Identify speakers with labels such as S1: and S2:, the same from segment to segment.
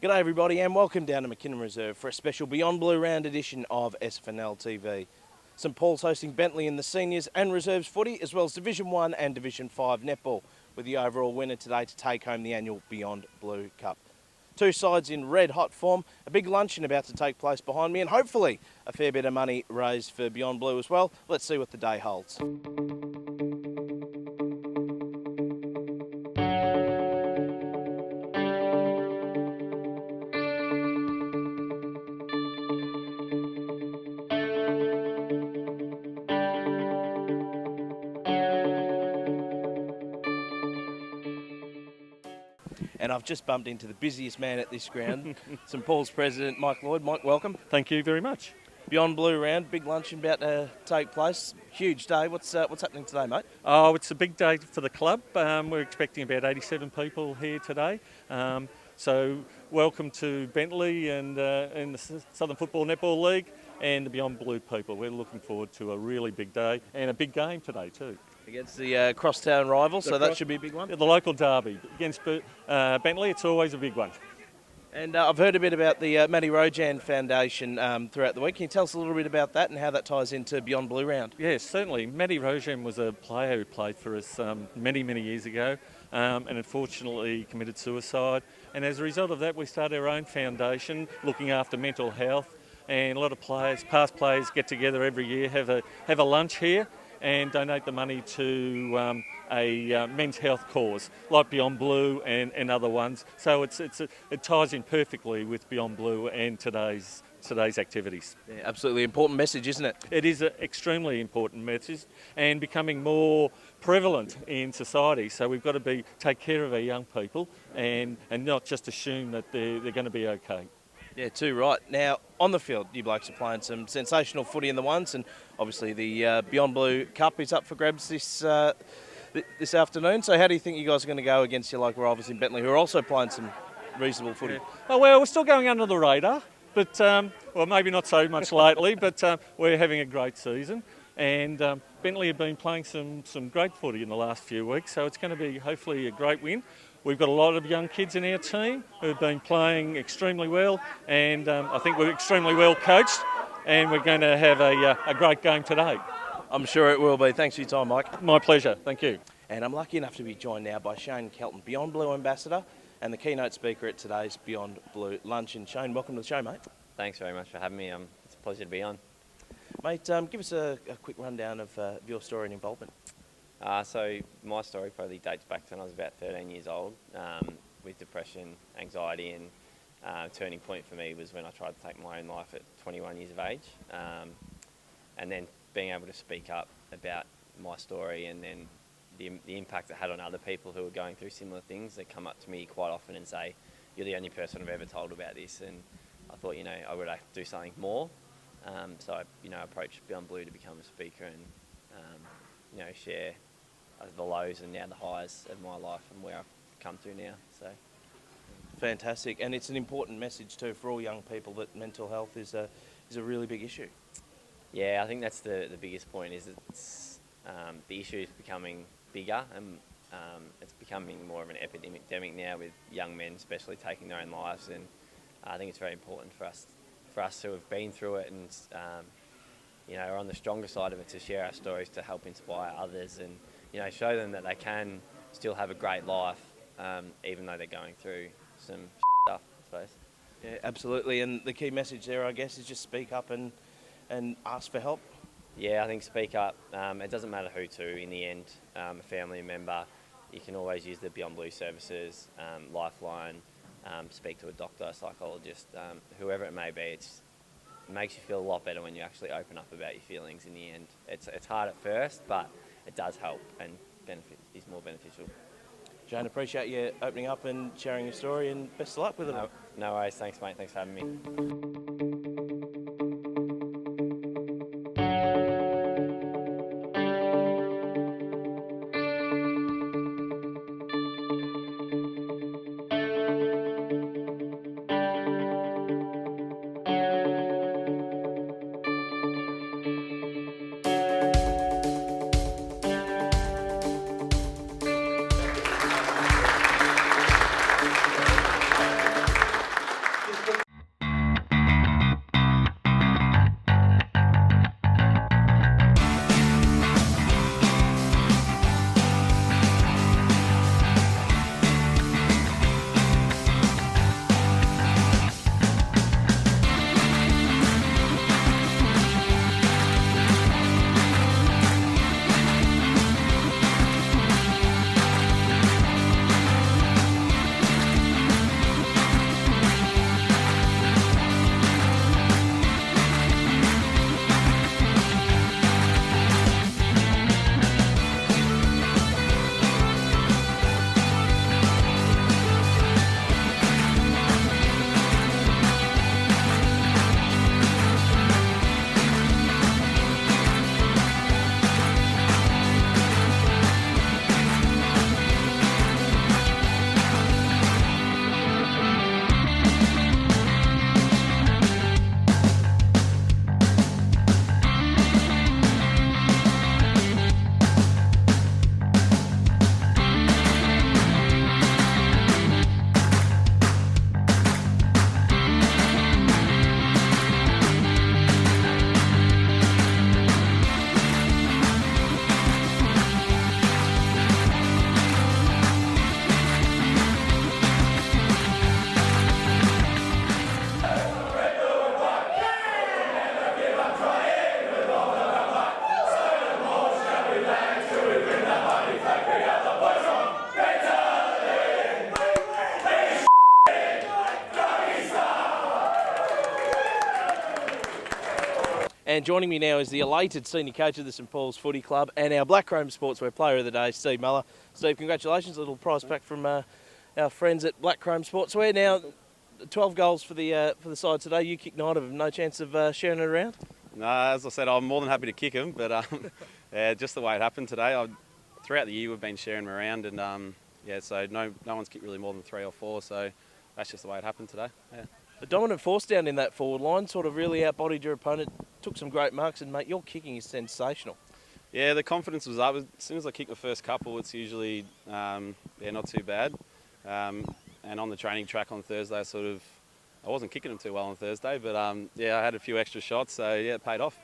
S1: G'day everybody and welcome down to McKinnon Reserve for a special Beyond Blue round edition of SFNL TV. St Paul's hosting Bentleigh in the seniors and reserves footy, as well as Division 1 and Division 5 netball, with the overall winner today to take home the annual Beyond Blue Cup. Two sides in red hot form, a big luncheon about to take place behind me, and hopefully a fair bit of money raised for Beyond Blue as well. Let's see what the day holds. And I've just bumped into the busiest man at this ground, St Paul's president, Mike Lloyd. Mike, welcome.
S2: Thank you very much.
S1: Beyond Blue round, big luncheon about to take place. Huge day. What's happening today, mate?
S2: Oh, it's a big day for the club. We're expecting about 87 people here today. So welcome to Bentleigh and the Southern Football Netball League and the Beyond Blue people. We're looking forward to a really big day and a big game today too.
S1: Against the crosstown rival, so that should be a big one.
S2: The local derby against Bentleigh, it's always a big one.
S1: And I've heard a bit about the Matty Rojan Foundation throughout the week. Can you tell us a little bit about that and how that ties into Beyond Blue round?
S2: Yes, certainly. Matty Rojan was a player who played for us many years ago and unfortunately committed suicide. And as a result of that, we started our own foundation looking after mental health. And a lot of players, past players, get together every year, have a lunch here and donate the money to a men's health cause like Beyond Blue and other ones. So it ties in perfectly with Beyond Blue and today's activities.
S1: Yeah, absolutely important message, isn't it?
S2: It is an extremely important message and becoming more prevalent in society. So we've got to take care of our young people and not just assume that they're going to be okay.
S1: Yeah, too right. Now, on the field, you blokes are playing some sensational footy in the ones, and obviously the Beyond Blue Cup is up for grabs this afternoon. So how do you think you guys are going to go against your local rivals in Bentleigh, who are also playing some reasonable footy?
S2: Yeah. Oh, well, we're still going under the radar, but well, maybe not so much lately, but we're having a great season. And Bentleigh have been playing some great footy in the last few weeks, so it's going to be hopefully a great win. We've got a lot of young kids in our team who've been playing extremely well, and I think we're extremely well coached, and we're going to have a great game today.
S1: I'm sure it will be. Thanks for your time, Mike.
S2: My pleasure. Thank you.
S1: And I'm lucky enough to be joined now by Shane Kelton, Beyond Blue Ambassador and the keynote speaker at today's Beyond Blue luncheon. Shane, welcome to the show, mate.
S3: Thanks very much for having me. It's a pleasure to be on.
S1: Mate, give us a quick rundown of your story and involvement.
S3: So my story probably dates back to when I was about 13 years old with depression, anxiety, and turning point for me was when I tried to take my own life at 21 years of age. And then being able to speak up about my story and then the impact it had on other people who were going through similar things that come up to me quite often and say, you're the only person I've ever told about this. And I thought, I would like to do something more. So I approached Beyond Blue to become a speaker and share the lows and now the highs of my life and where I've come to now. So
S1: fantastic, and it's an important message too for all young people that mental health is a really big issue.
S3: Yeah, I think that's the biggest point is it's the issue is becoming bigger and it's becoming more of an epidemic now with young men especially taking their own lives, and I think it's very important for us who have been through it and are on the stronger side of it to share our stories to help inspire others and show them that they can still have a great life even though they're going through some stuff, I suppose.
S1: Yeah, absolutely. And the key message there, I guess, is just speak up and ask for help.
S3: Yeah, I think speak up. It doesn't matter who to. In the end, a family member, you can always use the Beyond Blue services, Lifeline, speak to a doctor, a psychologist, whoever it may be. It makes you feel a lot better when you actually open up about your feelings in the end. It's hard at first, but it does help and is more beneficial.
S1: Shane, appreciate you opening up and sharing your story, and best of luck with it.
S3: No worries. Thanks, mate. Thanks for having me.
S1: And joining me now is the elated senior coach of the St Paul's Footy Club and our Black Chrome Sportswear Player of the Day, Steve Muller. Steve, congratulations, a little prize pack from our friends at Black Chrome Sportswear. Now, 12 goals for the side today. You kicked 9 of them. No chance of sharing it around?
S4: No, as I said, I'm more than happy to kick them, but yeah, just the way it happened today. Throughout the year, we've been sharing them around, and yeah, so no one's kicked really more than 3 or 4, so that's just the way it happened today. Yeah.
S1: The dominant force down in that forward line sort of really outbodied your opponent, took some great marks, and mate, your kicking is sensational.
S4: Yeah, the confidence was up. As soon as I kick the first couple, it's usually not too bad. And on the training track on Thursday, I wasn't kicking them too well on Thursday, but yeah, I had a few extra shots, so yeah, it paid off.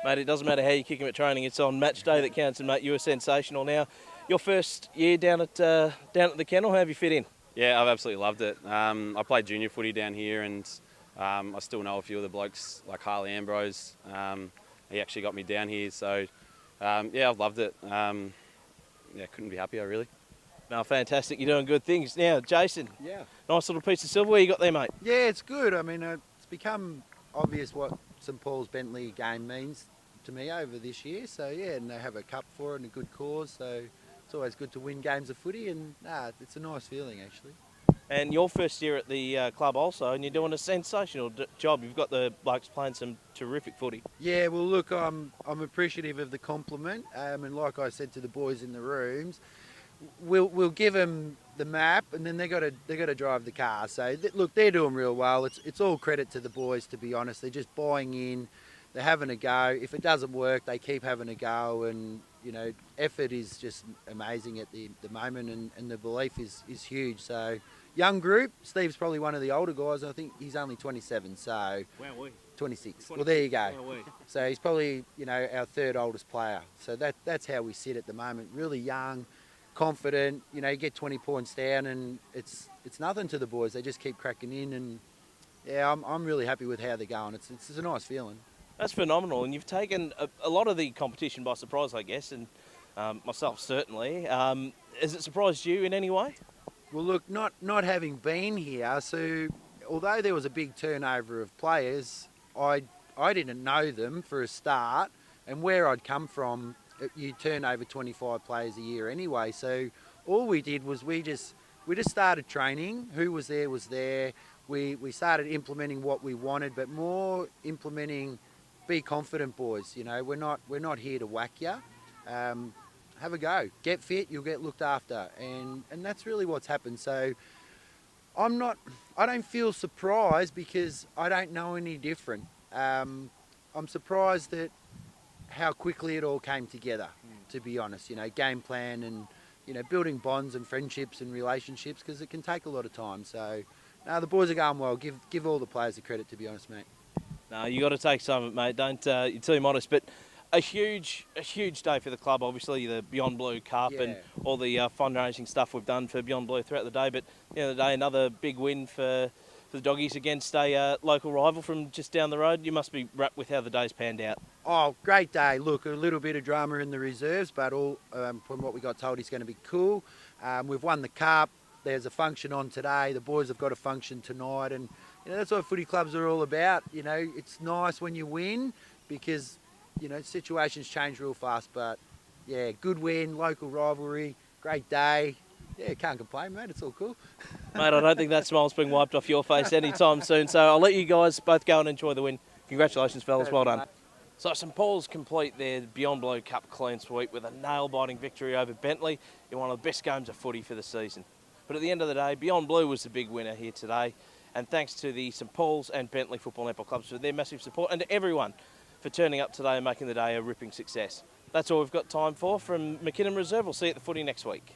S1: Mate, it doesn't matter how you kick them at training, it's on match day that counts, and mate, you were sensational. Now, your first year down at the kennel, how have you fit in?
S4: Yeah, I've absolutely loved it. I played junior footy down here, and I still know a few of the blokes, like Harley Ambrose. He actually got me down here, so yeah, I've loved it. Yeah, couldn't be happier, really.
S1: No, fantastic. You're doing good things. Now, Jason,
S5: Yeah.
S1: nice little piece of silverware you got there, mate.
S5: Yeah, it's good. I mean, it's become obvious what St Paul's Bentleigh game means to me over this year. So, yeah, and they have a cup for it and a good cause. So it's always good to win games of footy, and it's a nice feeling, actually.
S1: And your first year at the club also, and you're doing a sensational job. You've got the blokes playing some terrific footy.
S5: Yeah, well, look, I'm appreciative of the compliment. And like I said to the boys in the rooms, we'll give them the map, and then they got to drive the car. So look, they're doing real well. It's all credit to the boys, to be honest. They're just buying in. They're having a go. If it doesn't work, they keep having a go, and you know, effort is just amazing at the moment, and the belief is huge. So young group. Steve's probably one of the older guys. I think he's only 27, so 26. Well, there you go. So he's probably, you know, our third oldest player. So that's how we sit at the moment. Really young, confident. You know, you get 20 points down, and it's nothing to the boys. They just keep cracking in, and yeah, I'm really happy with how they're going. It's a nice feeling.
S1: That's phenomenal, and you've taken a lot of the competition by surprise, I guess, and myself certainly. Has it surprised you in any way?
S5: Well, look, not having been here, so although there was a big turnover of players, I didn't know them for a start, and where I'd come from, you turn over 25 players a year anyway. So all we did was we just started training. Who was there was there. We started implementing what we wanted, but more implementing. Be confident, boys. You know, we're not here to whack you. Have a go. Get fit. You'll get looked after, and that's really what's happened. So I don't feel surprised because I don't know any different. I'm surprised at how quickly it all came together. To be honest, you know, game plan and you know building bonds and friendships and relationships, because it can take a lot of time. So no, the boys are going well. Give all the players the credit. To be honest, mate.
S1: No, you got to take some of it, mate. Don't you're too modest, but a huge day for the club. Obviously, the Beyond Blue Cup and all the fundraising stuff we've done for Beyond Blue throughout the day. But at the end of the day, another big win for the Doggies against a local rival from just down the road. You must be wrapped with how the day's panned out.
S5: Oh, great day. Look, a little bit of drama in the reserves, but all from what we got told, is going to be cool. We've won the cup. There's a function on today. The boys have got a function tonight, and you know that's what footy clubs are all about. You know, it's nice when you win because you know situations change real fast. But yeah, good win, local rivalry, great day. Yeah, can't complain, mate. It's all cool.
S1: Mate, I don't think that smile's being wiped off your face anytime soon. So I'll let you guys both go and enjoy the win. Congratulations, fellas. Well done. So St Paul's complete their Beyond Blue Cup clean sweep with a nail-biting victory over Bentleigh in one of the best games of footy for the season. But at the end of the day, Beyond Blue was the big winner here today. And thanks to the St Paul's and Bentleigh Football Netball Clubs for their massive support, and to everyone for turning up today and making the day a ripping success. That's all we've got time for from McKinnon Reserve. We'll see you at the footy next week.